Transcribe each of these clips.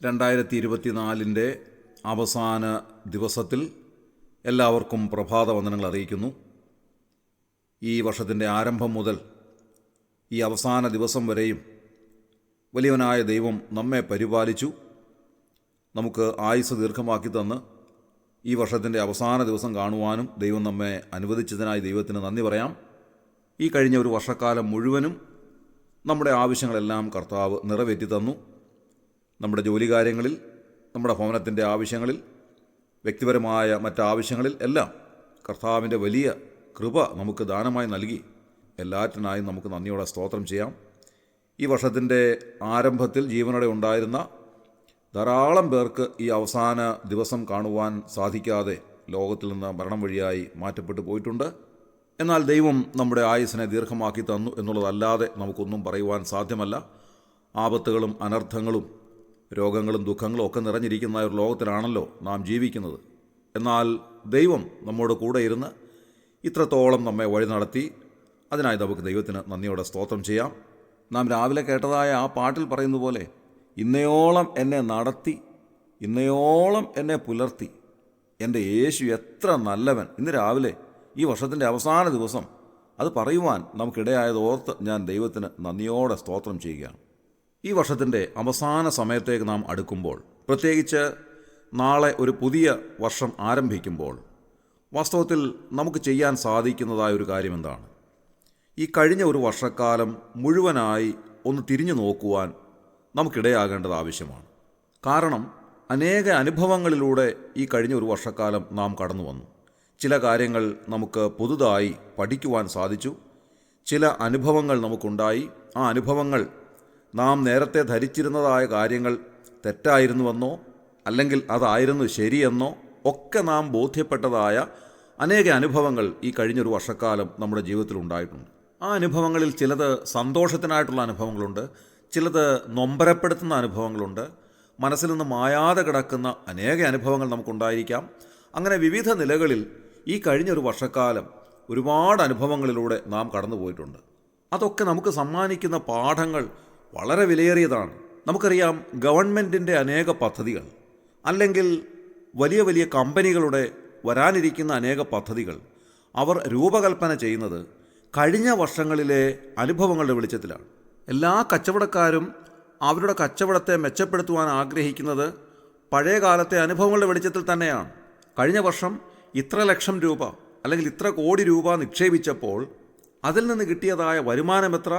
2024 അവസാന ദിവസത്തിൽ എല്ലാവർക്കും പ്രഭാതവന്ദനങ്ങൾ അറിയിക്കുന്നു. ഈ വർഷത്തിൻ്റെ ആരംഭം മുതൽ ഈ അവസാന ദിവസം വരെയും വലിയവനായ ദൈവം നമ്മെ പരിപാലിച്ചു. നമുക്ക് ആയുസ് ദീർഘമാക്കി തന്ന് ഈ വർഷത്തിൻ്റെ അവസാന ദിവസം കാണുവാനും ദൈവം നമ്മെ അനുവദിച്ചതിനായി ദൈവത്തിന് നന്ദി പറയാം. ഈ കഴിഞ്ഞ ഒരു വർഷക്കാലം മുഴുവനും നമ്മുടെ ആവശ്യങ്ങളെല്ലാം കർത്താവ് നിറവേറ്റി തന്നു. നമ്മുടെ ജോലി കാര്യങ്ങളിൽ, നമ്മുടെ ഭവനത്തിൻ്റെ ആവശ്യങ്ങളിൽ, വ്യക്തിപരമായ മറ്റാവശ്യങ്ങളിൽ എല്ലാം കർത്താവിൻ്റെ വലിയ കൃപ നമുക്ക് ദാനമായി നൽകി. എല്ലാറ്റിനായും നമുക്ക് നന്ദിയോടെ സ്തോത്രം ചെയ്യാം. ഈ വർഷത്തിൻ്റെ ആരംഭത്തിൽ ജീവനോടെ ഉണ്ടായിരുന്ന ധാരാളം പേർക്ക് ഈ അവസാന ദിവസം കാണുവാൻ സാധിക്കാതെ ലോകത്തിൽ നിന്ന് മരണം വഴിയായി മാറ്റപ്പെട്ടു പോയിട്ടുണ്ട്. എന്നാൽ ദൈവം നമ്മുടെ ആയുസ്സിനെ ദീർഘമാക്കി തന്നു എന്നുള്ളതല്ലാതെ നമുക്കൊന്നും പറയുവാൻ സാധ്യമല്ല. ആപത്തുകളും അനർത്ഥങ്ങളും രോഗങ്ങളും ദുഃഖങ്ങളും ഒക്കെ നിറഞ്ഞിരിക്കുന്ന ഒരു ലോകത്തിലാണല്ലോ നാം ജീവിക്കുന്നത്. എന്നാൽ ദൈവം നമ്മോട് കൂടെ ഇരുന്ന് ഇത്രത്തോളം നമ്മെ വഴി നടത്തി. അതിനായി നമുക്ക് ദൈവത്തിന് നന്ദിയോടെ സ്തോത്രം ചെയ്യാം. നാം രാവിലെ കേട്ടതായ ആ പാട്ടിൽ പറയുന്ന പോലെ, ഇന്നയോളം എന്നെ നടത്തി, ഇന്നയോളം എന്നെ പുലർത്തി, എൻ്റെ യേശു എത്ര നല്ലവൻ. ഇന്ന് രാവിലെ ഈ വർഷത്തിൻ്റെ അവസാന ദിവസം അത് പറയുവാൻ നമുക്കിടയായത് ഓർത്ത് ഞാൻ ദൈവത്തിന് നന്ദിയോടെ സ്തോത്രം ചെയ്യുകയാണ്. ഈ വർഷത്തിൻ്റെ അവസാന സമയത്തേക്ക് നാം അടുക്കുമ്പോൾ, പ്രത്യേകിച്ച് നാളെ ഒരു പുതിയ വർഷം ആരംഭിക്കുമ്പോൾ, വാസ്തവത്തിൽ നമുക്ക് ചെയ്യാൻ സാധിക്കുന്നതായ ഒരു കാര്യം എന്താണ്? ഈ കഴിഞ്ഞ ഒരു വർഷക്കാലം മുഴുവനായി ഒന്ന് തിരിഞ്ഞു നോക്കുവാൻ നമുക്കിടയാകേണ്ടത് ആവശ്യമാണ്. കാരണം അനേക അനുഭവങ്ങളിലൂടെ ഈ കഴിഞ്ഞ ഒരു വർഷക്കാലം നാം കടന്നു വന്നു. ചില കാര്യങ്ങൾ നമുക്ക് പുതുതായി പഠിക്കുവാൻ സാധിച്ചു. ചില അനുഭവങ്ങൾ നമുക്കുണ്ടായി. ആ അനുഭവങ്ങൾ നാം നേരത്തെ ധരിച്ചിരുന്നതായ കാര്യങ്ങൾ തെറ്റായിരുന്നുവെന്നോ അല്ലെങ്കിൽ അതായിരുന്നു ശരിയെന്നോ ഒക്കെ നാം ബോധ്യപ്പെട്ടതായ അനേക അനുഭവങ്ങൾ ഈ കഴിഞ്ഞൊരു വർഷക്കാലം നമ്മുടെ ജീവിതത്തിൽ ഉണ്ടായിട്ടുണ്ട്. ആ അനുഭവങ്ങളിൽ ചിലത് സന്തോഷത്തിനായിട്ടുള്ള അനുഭവങ്ങളുണ്ട്, ചിലത് നൊമ്പരപ്പെടുത്തുന്ന അനുഭവങ്ങളുണ്ട്, മനസ്സിൽ നിന്ന് മായാതെ കിടക്കുന്ന അനേക അനുഭവങ്ങൾ നമുക്കുണ്ടായിരിക്കാം. അങ്ങനെ വിവിധ നിലകളിൽ ഈ കഴിഞ്ഞൊരു വർഷക്കാലം ഒരുപാട് അനുഭവങ്ങളിലൂടെ നാം കടന്നു പോയിട്ടുണ്ട്. അതൊക്കെ നമുക്ക് സമ്മാനിക്കുന്ന പാഠങ്ങൾ വളരെ വിലയേറിയതാണ്. നമുക്കറിയാം, ഗവൺമെൻറ്റിൻ്റെ അനേക പദ്ധതികൾ, അല്ലെങ്കിൽ വലിയ വലിയ കമ്പനികളുടെ വരാനിരിക്കുന്ന അനേക പദ്ധതികൾ അവർ രൂപകൽപ്പന ചെയ്യുന്നത് കഴിഞ്ഞ വർഷങ്ങളിലെ അനുഭവങ്ങളുടെ വെളിച്ചത്തിലാണ്. എല്ലാ കച്ചവടക്കാരും അവരുടെ കച്ചവടത്തെ മെച്ചപ്പെടുത്തുവാൻ ആഗ്രഹിക്കുന്നത് പഴയ കാലത്തെ അനുഭവങ്ങളുടെ വെളിച്ചത്തിൽ തന്നെയാണ്. കഴിഞ്ഞ വർഷം ഇത്ര ലക്ഷം രൂപ അല്ലെങ്കിൽ ഇത്ര കോടി രൂപ നിക്ഷേപിച്ചപ്പോൾ അതിൽ നിന്ന് കിട്ടിയതായ വരുമാനമെത്ര,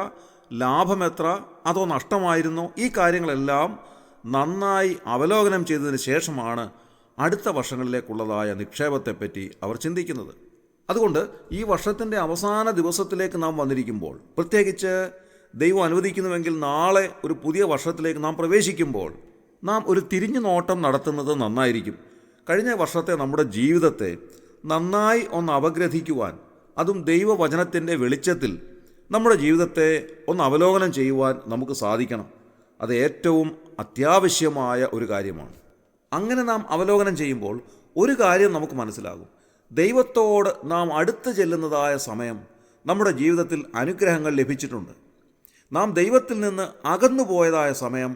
ലാഭമെത്ര, അതോ നഷ്ടമായിരുന്നോ? ഈ കാര്യങ്ങളെല്ലാം നന്നായി അവലോകനം ചെയ്തതിന് ശേഷമാണ് അടുത്ത വർഷങ്ങളിലേക്കുള്ളതായ നിക്ഷേപത്തെപ്പറ്റി അവർ ചിന്തിക്കുന്നത്. അതുകൊണ്ട് ഈ വർഷത്തിൻ്റെ അവസാന ദിവസത്തിലേക്ക് നാം വന്നിരിക്കുമ്പോൾ, പ്രത്യേകിച്ച് ദൈവം അനുവദിക്കുന്നുവെങ്കിൽ നാളെ ഒരു പുതിയ വർഷത്തിലേക്ക് നാം പ്രവേശിക്കുമ്പോൾ, നാം ഒരു തിരിഞ്ഞു നോട്ടം നടത്തുന്നത് നന്നായിരിക്കും. കഴിഞ്ഞ വർഷത്തെ നമ്മുടെ ജീവിതത്തെ നന്നായി ഒന്ന് അപഗ്രഥിക്കുവാൻ, അതും ദൈവവചനത്തിൻ്റെ വെളിച്ചത്തിൽ നമ്മുടെ ജീവിതത്തെ ഒന്ന് അവലോകനം ചെയ്യുവാൻ നമുക്ക് സാധിക്കണം. അത് ഏറ്റവും അത്യാവശ്യമായ ഒരു കാര്യമാണ്. അങ്ങനെ നാം അവലോകനം ചെയ്യുമ്പോൾ ഒരു കാര്യം നമുക്ക് മനസ്സിലാകും. ദൈവത്തോട് നാം അടുത്ത് ചെല്ലുന്നതായ സമയം നമ്മുടെ ജീവിതത്തിൽ അനുഗ്രഹങ്ങൾ ലഭിച്ചിട്ടുണ്ട്. നാം ദൈവത്തിൽ നിന്ന് അകന്നു പോയതായ സമയം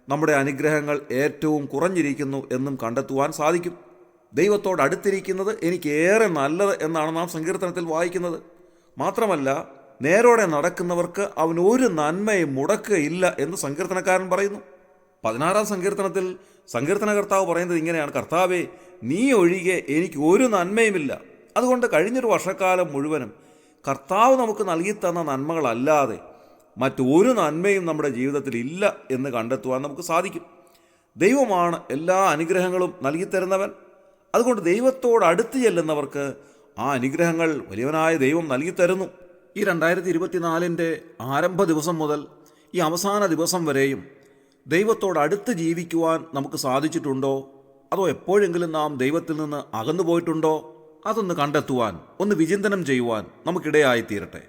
നമ്മുടെ അനുഗ്രഹങ്ങൾ ഏറ്റവും കുറഞ്ഞിരിക്കുന്നു എന്നും കണ്ടെത്തുവാൻ സാധിക്കും. ദൈവത്തോട് അടുത്തിരിക്കുന്നത് എനിക്കേറെ നല്ലത് എന്നാണ് നാം സങ്കീർത്തനത്തിൽ വായിക്കുന്നത്. മാത്രമല്ല, നേരോടെ നടക്കുന്നവർക്ക് അവൻ ഒരു നന്മയും മുടക്കുകയില്ല എന്ന് സങ്കീർത്തനക്കാരൻ പറയുന്നു. 16-ാം സങ്കീർത്തനത്തിൽ സങ്കീർത്തനകർത്താവ് പറയുന്നത് ഇങ്ങനെയാണ്: കർത്താവേ, നീ ഒഴികെ എനിക്ക് ഒരു നന്മയുമില്ല. അതുകൊണ്ട് കഴിഞ്ഞൊരു വർഷക്കാലം മുഴുവനും കർത്താവ് നമുക്ക് നൽകിത്തന്ന നന്മകളല്ലാതെ മറ്റൊരു നന്മയും നമ്മുടെ ജീവിതത്തിൽ ഇല്ല എന്ന് കണ്ടെത്തുവാൻ നമുക്ക് സാധിക്കും. ദൈവമാണ് എല്ലാ അനുഗ്രഹങ്ങളും നൽകിത്തരുന്നവൻ. അതുകൊണ്ട് ദൈവത്തോട് അടുത്ത് ചെല്ലുന്നവർക്ക് ആ അനുഗ്രഹങ്ങൾ വലിയവനായ ദൈവം നൽകിത്തരുന്നു. ഈ 2024 ആരംഭ ദിവസം മുതൽ ഈ അവസാന ദിവസം വരെയും ദൈവത്തോട് അടുത്ത് ജീവിക്കുവാൻ നമുക്ക് സാധിച്ചിട്ടുണ്ടോ? അതോ എപ്പോഴെങ്കിലും നാം ദൈവത്തിൽ നിന്ന് അകന്നു പോയിട്ടുണ്ടോ? അതൊന്ന് കണ്ടെത്തുവാൻ, ഒന്ന് വിചിന്തനം ചെയ്യുവാൻ നമുക്കിടയായി തീരട്ടെ.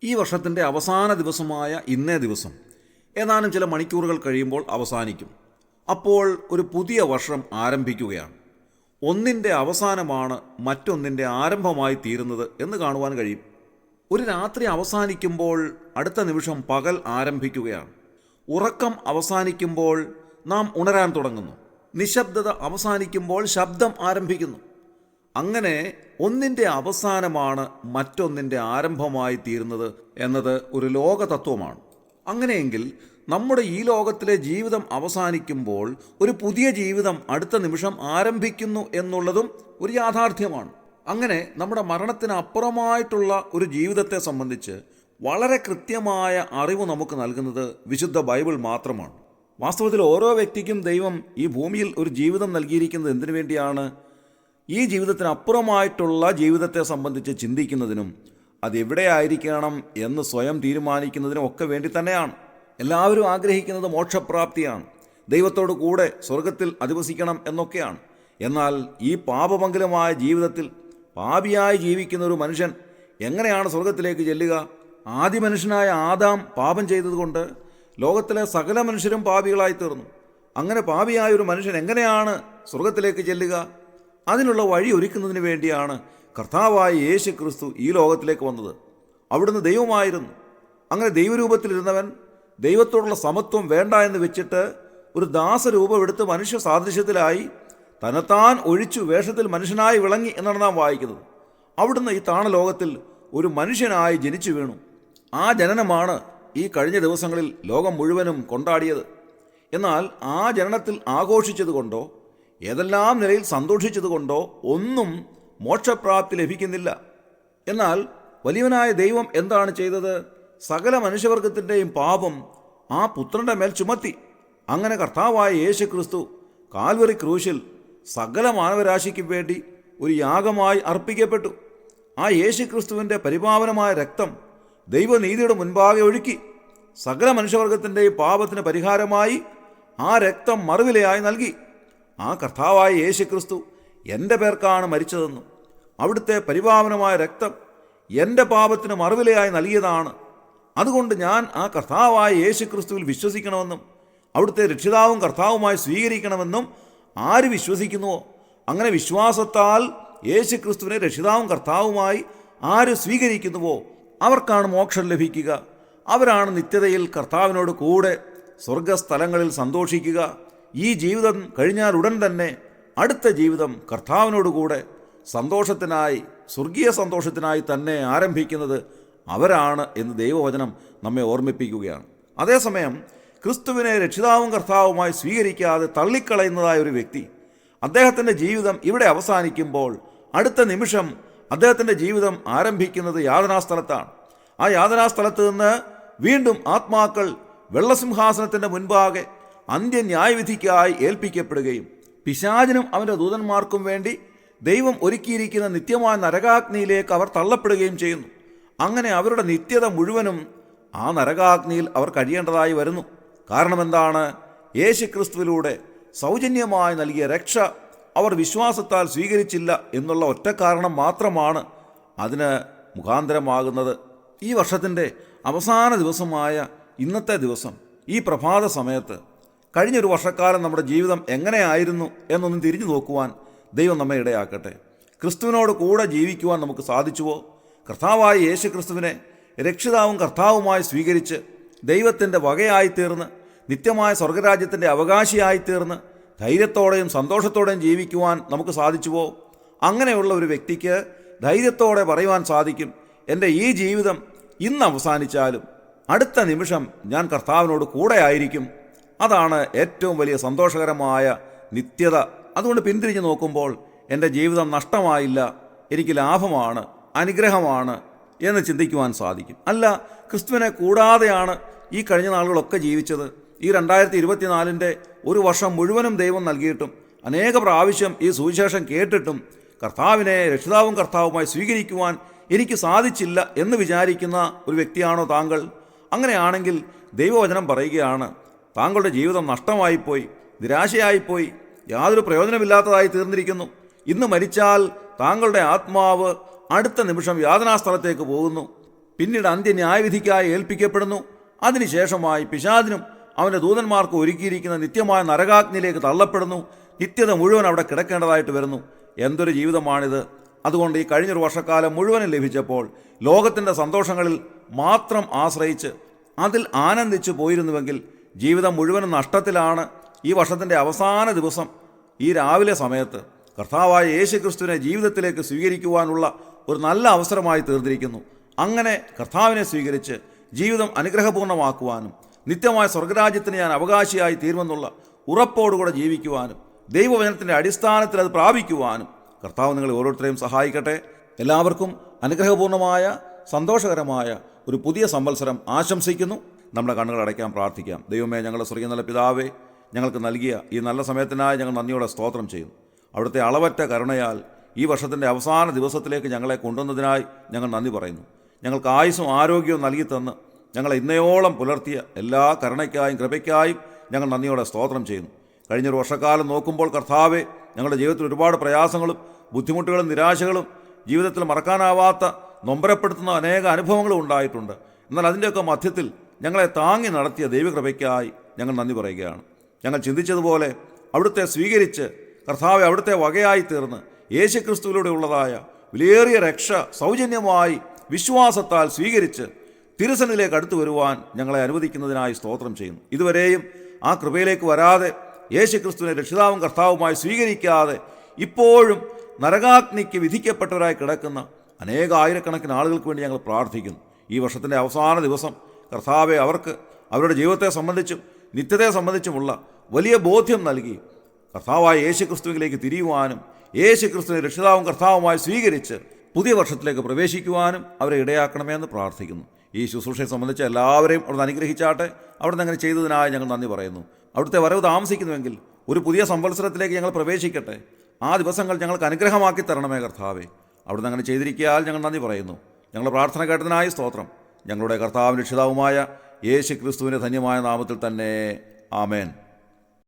ഈ വർഷത്തിൻ്റെ അവസാന ദിവസമായ ഇന്നേ ദിവസം ഏതാനും ചില മണിക്കൂറുകൾ കഴിയുമ്പോൾ അവസാനിക്കും. അപ്പോൾ ഒരു പുതിയ വർഷം ആരംഭിക്കുകയാണ്. ഒന്നിൻ്റെ അവസാനമാണ് മറ്റൊന്നിൻ്റെ ആരംഭമായി തീരുന്നത് എന്ന് കാണുവാൻ കഴിയും. ഒരു രാത്രി അവസാനിക്കുമ്പോൾ അടുത്ത നിമിഷം പകൽ ആരംഭിക്കുകയാണ്. ഉറക്കം അവസാനിക്കുമ്പോൾ നാം ഉണരാൻ തുടങ്ങുന്നു. നിശബ്ദത അവസാനിക്കുമ്പോൾ ശബ്ദം ആരംഭിക്കുന്നു. അങ്ങനെ ഒന്നിൻ്റെ അവസാനമാണ് മറ്റൊന്നിൻ്റെ ആരംഭമായി തീരുന്നത് എന്നത് ഒരു ലോക തത്വമാണ്. അങ്ങനെയെങ്കിൽ നമ്മുടെ ഈ ലോകത്തിലെ ജീവിതം അവസാനിക്കുമ്പോൾ ഒരു പുതിയ ജീവിതം അടുത്ത നിമിഷം ആരംഭിക്കുന്നു എന്നുള്ളതും ഒരു യാഥാർത്ഥ്യമാണ്. അങ്ങനെ നമ്മുടെ മരണത്തിന് അപ്പുറമായിട്ടുള്ള ഒരു ജീവിതത്തെ സംബന്ധിച്ച് വളരെ കൃത്യമായ അറിവ് നമുക്ക് നൽകുന്നത് വിശുദ്ധ ബൈബിൾ മാത്രമാണ്. വാസ്തവത്തിൽ ഓരോ വ്യക്തിക്കും ദൈവം ഈ ഭൂമിയിൽ ഒരു ജീവിതം നൽകിയിരിക്കുന്നത് എന്തിനു വേണ്ടിയാണ്? ഈ ജീവിതത്തിന് അപ്പുറമായിട്ടുള്ള ജീവിതത്തെ സംബന്ധിച്ച് ചിന്തിക്കുന്നതിനും അതെവിടെയായിരിക്കണം എന്ന് സ്വയം തീരുമാനിക്കുന്നതിനും ഒക്കെ വേണ്ടി തന്നെയാണ്. എല്ലാവരും ആഗ്രഹിക്കുന്നത് മോക്ഷപ്രാപ്തിയാണ്, ദൈവത്തോട് കൂടെ സ്വർഗത്തിൽ അധിവസിക്കണം എന്നൊക്കെയാണ്. എന്നാൽ ഈ പാപമംഗലമായ ജീവിതത്തിൽ പാപിയായി ജീവിക്കുന്ന ഒരു മനുഷ്യൻ എങ്ങനെയാണ് സ്വർഗത്തിലേക്ക് ചെല്ലുക? ആദ്യ മനുഷ്യനായ ആദാം പാപം ചെയ്തതുകൊണ്ട് ലോകത്തിലെ സകല മനുഷ്യരും പാപികളായി തീർന്നു. അങ്ങനെ പാപിയായ ഒരു മനുഷ്യൻ എങ്ങനെയാണ് സ്വർഗത്തിലേക്ക് ചെല്ലുക? അതിനുള്ള വഴി ഒരുക്കുന്നതിന് വേണ്ടിയാണ് കർത്താവായ യേശു ക്രിസ്തു ഈ ലോകത്തിലേക്ക് വന്നത്. അവിടുന്ന് ദൈവമായിരുന്നു. അങ്ങനെ ദൈവരൂപത്തിലിരുന്നവൻ ദൈവത്തോടുള്ള സമത്വം വേണ്ട എന്ന് വെച്ചിട്ട് ഒരു ദാസരൂപം എടുത്ത് മനുഷ്യ സാദൃശ്യത്തിലായി തന്നെത്താൻ ഒഴിച്ചു വേഷത്തിൽ മനുഷ്യനായി വിളങ്ങി എന്നാണ് നാം വായിക്കുന്നത്. അവിടുന്ന് ഈ താണലോകത്തിൽ ഒരു മനുഷ്യനായി ജനിച്ചു വീണു. ആ ജനനമാണ് ഈ കഴിഞ്ഞ ദിവസങ്ങളിൽ ലോകം മുഴുവനും കൊണ്ടാടിയത്. എന്നാൽ ആ ജനനത്തിൽ ആഘോഷിച്ചതുകൊണ്ടോ ഏതെല്ലാം നിലയിൽ സന്തോഷിച്ചതുകൊണ്ടോ ഒന്നും മോക്ഷപ്രാപ്തി ലഭിക്കുന്നില്ല. എന്നാൽ വലിയവനായ ദൈവം എന്താണ് ചെയ്തത്? സകല മനുഷ്യവർഗത്തിൻ്റെയും പാപം ആ പുത്രൻ്റെ മേൽ ചുമത്തി. അങ്ങനെ കർത്താവായ യേശു ക്രിസ്തു കാൽവറി ക്രൂശിൽ സകല മാനവരാശിക്ക് വേണ്ടി ഒരു യാഗമായി അർപ്പിക്കപ്പെട്ടു. ആ യേശു ക്രിസ്തുവിൻ്റെ പരിപാവനമായ രക്തം ദൈവനീതിയുടെ മുൻപാകെ ഒഴുക്കി സകല മനുഷ്യവർഗത്തിൻ്റെയും പാപത്തിന് പരിഹാരമായി ആ രക്തം മറുവിലയായി നൽകി. ആ കർത്താവായ യേശു ക്രിസ്തു എൻ്റെ പേർക്കാണ് മരിച്ചതെന്നും അവിടുത്തെ പരിപാവനമായ രക്തം എൻ്റെ പാപത്തിന് മറുവിലയായി നൽകിയതാണ്. അതുകൊണ്ട് ഞാൻ ആ കർത്താവായ യേശു ക്രിസ്തുവിൽ വിശ്വസിക്കണമെന്നും അവിടുത്തെ രക്ഷിതാവും കർത്താവുമായി സ്വീകരിക്കണമെന്നും ആര് വിശ്വസിക്കുന്നുവോ, അങ്ങനെ വിശ്വാസത്താൽ യേശു ക്രിസ്തുവിനെ രക്ഷിതാവും കർത്താവുമായി ആര് സ്വീകരിക്കുന്നുവോ അവർക്കാണ് മോക്ഷം ലഭിക്കുക. അവരാണ് നിത്യതയിൽ കർത്താവിനോട് കൂടെ സ്വർഗസ്ഥലങ്ങളിൽ സന്തോഷിക്കുക. ഈ ജീവിതം കഴിഞ്ഞാൽ ഉടൻ തന്നെ അടുത്ത ജീവിതം കർത്താവിനോടുകൂടെ സന്തോഷത്തിനായി, സ്വർഗീയ സന്തോഷത്തിനായി തന്നെ ആരംഭിക്കുന്നത് അവരാണ് എന്ന് ദൈവവചനം നമ്മെ ഓർമ്മിപ്പിക്കുകയാണ്. അതേസമയം ക്രിസ്തുവിനെ രക്ഷിതാവും കർത്താവുമായി സ്വീകരിക്കാതെ തള്ളിക്കളയുന്നതായ ഒരു വ്യക്തി അദ്ദേഹത്തിൻ്റെ ജീവിതം ഇവിടെ അവസാനിക്കുമ്പോൾ അടുത്ത നിമിഷം അദ്ദേഹത്തിൻ്റെ ജീവിതം ആരംഭിക്കുന്നത് യാതനാസ്ഥലത്താണ്. ആ യാതനാസ്ഥലത്ത് നിന്ന് വീണ്ടും ആത്മാക്കൾ വെള്ളസിംഹാസനത്തിൻ്റെ മുൻപാകെ അന്ത്യന്യായവിധിക്കായി ഏൽപ്പിക്കപ്പെടുകയും പിശാചിനും അവൻ്റെ ദൂതന്മാർക്കും വേണ്ടി ദൈവം ഒരുക്കിയിരിക്കുന്ന നിത്യമായ നരകാഗ്നിയിലേക്ക് അവർ തള്ളപ്പെടുകയും ചെയ്യുന്നു. അങ്ങനെ അവരുടെ നിത്യത മുഴുവനും ആ നരകാഗ്നിയിൽ അവർ കഴിയേണ്ടതായി വരുന്നു. കാരണം എന്താണ്? യേശു ക്രിസ്തുവിലൂടെ സൗജന്യമായി നൽകിയ രക്ഷ അവർ വിശ്വാസത്താൽ സ്വീകരിച്ചില്ല എന്നുള്ള ഒറ്റ കാരണം മാത്രമാണ് അതിന് മുഖാന്തരമാകുന്നത്. ഈ വർഷത്തിൻ്റെ അവസാന ദിവസമായ ഇന്നത്തെ ദിവസം, ഈ പ്രഭാത സമയത്ത് കഴിഞ്ഞൊരു വർഷക്കാലം നമ്മുടെ ജീവിതം എങ്ങനെയായിരുന്നു എന്നൊന്നും തിരിഞ്ഞു നോക്കുവാൻ ദൈവം നമ്മെ ഇടയാക്കട്ടെ. ക്രിസ്തുവിനോട് കൂടെ ജീവിക്കുവാൻ നമുക്ക് സാധിച്ചുവോ? കർത്താവായ യേശു ക്രിസ്തുവിനെ രക്ഷിതാവും കർത്താവുമായി സ്വീകരിച്ച് ദൈവത്തിൻ്റെ വകയായിത്തീർന്ന് നിത്യമായ സ്വർഗരാജ്യത്തിൻ്റെ അവകാശിയായിത്തീർന്ന് ധൈര്യത്തോടെയും സന്തോഷത്തോടെയും ജീവിക്കുവാൻ നമുക്ക് സാധിച്ചുവോ? അങ്ങനെയുള്ള ഒരു വ്യക്തിക്ക് ധൈര്യത്തോടെ പറയുവാൻ സാധിക്കും, എൻ്റെ ഈ ജീവിതം ഇന്ന് അവസാനിച്ചാലും അടുത്ത നിമിഷം ഞാൻ കർത്താവിനോട് കൂടെ ആയിരിക്കും. അതാണ് ഏറ്റവും വലിയ സന്തോഷകരമായ നിത്യത. അതുകൊണ്ട് പിന്തിരിഞ്ഞ് നോക്കുമ്പോൾ എൻ്റെ ജീവിതം നഷ്ടമായില്ല, എനിക്ക് ലാഭമാണ്, അനുഗ്രഹമാണ് എന്ന് ചിന്തിക്കുവാൻ സാധിക്കും. അല്ല, ക്രിസ്തുവിനെ കൂടാതെയാണ് ഈ കഴിഞ്ഞ നാളുകളൊക്കെ ജീവിച്ചത്. ഈ 2024 ഒരു വർഷം മുഴുവനും ദൈവം നൽകിയിട്ടും അനേക പ്രാവശ്യം ഈ സുവിശേഷം കേട്ടിട്ടും കർത്താവിനെ രക്ഷിതാവും കർത്താവുമായി സ്വീകരിക്കുവാൻ എനിക്ക് സാധിച്ചില്ല എന്ന് വിചാരിക്കുന്ന ഒരു വ്യക്തിയാണോ താങ്കൾ? അങ്ങനെയാണെങ്കിൽ ദൈവവചനം പറയുകയാണ്, താങ്കളുടെ ജീവിതം നഷ്ടമായിപ്പോയി, നിരാശയായിപ്പോയി, യാതൊരു പ്രയോജനമില്ലാത്തതായി തീർന്നിരിക്കുന്നു. ഇന്ന് മരിച്ചാൽ താങ്കളുടെ ആത്മാവ് അടുത്ത നിമിഷം യാതനാസ്ഥലത്തേക്ക് പോകുന്നു, പിന്നീട് അന്ത്യന്യായവിധിക്കായി ഏൽപ്പിക്കപ്പെടുന്നു. അതിനുശേഷമായി പിശാചിനും അവൻ്റെ ദൂതന്മാർക്ക് ഒരുക്കിയിരിക്കുന്ന നിത്യമായ നരകാഗ്നിയിലേക്ക് തള്ളപ്പെടുന്നു. നിത്യത മുഴുവൻ അവിടെ കിടക്കേണ്ടതായിട്ട് വരുന്നു. എന്തൊരു ജീവിതമാണിത്! അതുകൊണ്ട് ഈ കഴിഞ്ഞൊരു വർഷക്കാലം മുഴുവനും ലഭിച്ചപ്പോൾ ലോകത്തിൻ്റെ സന്തോഷങ്ങളിൽ മാത്രം ആശ്രയിച്ച് അതിൽ ആനന്ദിച്ചു പോയിരുന്നുവെങ്കിൽ ജീവിതം മുഴുവനും നഷ്ടത്തിലാണ്, ഈ വർഷത്തിൻ്റെ അവസാന ദിവസം ഈ രാവിലെ സമയത്ത് കർത്താവായ യേശു ക്രിസ്തുവിനെ ജീവിതത്തിലേക്ക് സ്വീകരിക്കുവാനുള്ള ഒരു നല്ല അവസരമായി തീർന്നിരിക്കുന്നു. അങ്ങനെ കർത്താവിനെ സ്വീകരിച്ച് ജീവിതം അനുഗ്രഹപൂർണ്ണമാക്കുവാനും നിത്യമായ സ്വർഗരാജ്യത്തിന് ഞാൻ അവകാശിയായി തീരുമെന്നുള്ള ഉറപ്പോടുകൂടെ ജീവിക്കുവാനും ദൈവവചനത്തിൻ്റെ അടിസ്ഥാനത്തിൽ അത് പ്രാപിക്കുവാനും കർത്താവ് നിങ്ങളെ ഓരോരുത്തരെയും സഹായിക്കട്ടെ. എല്ലാവർക്കും അനുഗ്രഹപൂർണ്ണമായ സന്തോഷകരമായ ഒരു പുതിയ സംവത്സരം ആശംസിക്കുന്നു. നമ്മുടെ കണ്ണുകൾ അടയ്ക്കാൻ പ്രാർത്ഥിക്കാം. ദൈവമേ, ഞങ്ങളുടെ സ്വർഗീയ നല്ല പിതാവേ, ഞങ്ങൾക്ക് നൽകിയ ഈ നല്ല സമയത്തിനായി ഞങ്ങൾ നന്ദിയോടെ സ്തോത്രം ചെയ്യുന്നു. അവിടുത്തെ അളവറ്റ കരുണയാൽ ഈ വർഷത്തിൻ്റെ അവസാന ദിവസത്തിലേക്ക് ഞങ്ങളെ കൊണ്ടുവന്നതിനായി ഞങ്ങൾ നന്ദി പറയുന്നു. ഞങ്ങൾക്ക് ആയുസ്സും ആരോഗ്യവും നൽകി തന്ന് ഞങ്ങളെ ഇന്നയോളം പുലർത്തിയ എല്ലാ കരുണയ്ക്കായും കൃപയ്ക്കായും ഞങ്ങൾ നന്ദിയോടെ സ്തോത്രം ചെയ്യുന്നു. കഴിഞ്ഞൊരു വർഷക്കാലം നോക്കുമ്പോൾ കർത്താവെ, ഞങ്ങളുടെ ജീവിതത്തിൽ ഒരുപാട് പ്രയാസങ്ങളും ബുദ്ധിമുട്ടുകളും നിരാശകളും ജീവിതത്തിൽ മറക്കാനാവാത്ത നൊമ്പരപ്പെടുത്തുന്ന അനേക അനുഭവങ്ങളും ഉണ്ടായിട്ടുണ്ട്. എന്നാൽ അതിൻ്റെയൊക്കെ മധ്യത്തിൽ ഞങ്ങളെ താങ്ങി നടത്തിയ ദൈവകൃപയ്ക്കായി ഞങ്ങൾ നന്ദി പറയുകയാണ്. ഞങ്ങൾ ചിന്തിച്ചതുപോലെ അവിടുത്തെ സ്വീകരിച്ച് കർത്താവെ അവിടുത്തെ വകയായി തീർന്ന് യേശുക്രിസ്തുവിലൂടെ ഉള്ളതായ വിലയേറിയ രക്ഷ സൗജന്യമായി വിശ്വാസത്താൽ സ്വീകരിച്ച് തിരുസന്നിധിയിലേക്ക് അടുത്തു വരുവാൻ ഞങ്ങളെ അനുവദിക്കുന്നതിനായി സ്തോത്രം ചെയ്യുന്നു. ഇതുവരെയും ആ കൃപയിലേക്ക് വരാതെ യേശുക്രിസ്തുവിനെ രക്ഷിതാവും കർത്താവുമായി സ്വീകരിക്കാതെ ഇപ്പോഴും നരകാഗ്നിക്ക് വിധിക്കപ്പെട്ടവരായി കിടക്കുന്ന അനേക ആയിരക്കണക്കിന് ആളുകൾക്ക് വേണ്ടി ഞങ്ങൾ പ്രാർത്ഥിക്കുന്നു. ഈ വർഷത്തിൻ്റെ അവസാന ദിവസം കർത്താവെ അവർക്ക് അവരുടെ ജീവിതത്തെ സംബന്ധിച്ചും നിത്യതയെ സംബന്ധിച്ചുമുള്ള വലിയ ബോധ്യം നൽകി കർത്താവായ യേശുക്രിസ്തുവിലേക്ക് തിരിയുവാനും യേശുക്രിസ്തുവിനെ രക്ഷിതാവും കർത്താവുമായി സ്വീകരിച്ച് പുതിയ വർഷത്തിലേക്ക് പ്രവേശിക്കുവാനും അവരെ ഇടയാക്കണമെന്ന് പ്രാർത്ഥിക്കുന്നു. ഈ ശുശ്രൂഷയെ സംബന്ധിച്ച് എല്ലാവരെയും അവിടുന്ന് അനുഗ്രഹിച്ചാട്ടെ. അവിടുന്ന് അങ്ങനെ ചെയ്തതിനായി ഞങ്ങൾ നന്ദി പറയുന്നു. അവിടുത്തെ വരവ് താമസിക്കുന്നുവെങ്കിൽ ഒരു പുതിയ സംവത്സരത്തിലേക്ക് ഞങ്ങൾ പ്രവേശിക്കട്ടെ. ആ ദിവസങ്ങൾ ഞങ്ങൾക്ക് അനുഗ്രഹമാക്കി തരണമേ കർത്താവേ. അവിടുന്ന് അങ്ങനെ ചെയ്തിരിക്കാൻ ഞങ്ങൾ നന്ദി പറയുന്നു. ഞങ്ങളുടെ പ്രാർത്ഥന കേട്ടതിനായി സ്തോത്രം. ഞങ്ങളുടെ കർത്താവും രക്ഷിതാവുമായ യേശു ക്രിസ്തുവിൻ്റെ ധന്യമായ നാമത്തിൽ തന്നെ. ആമേൻ.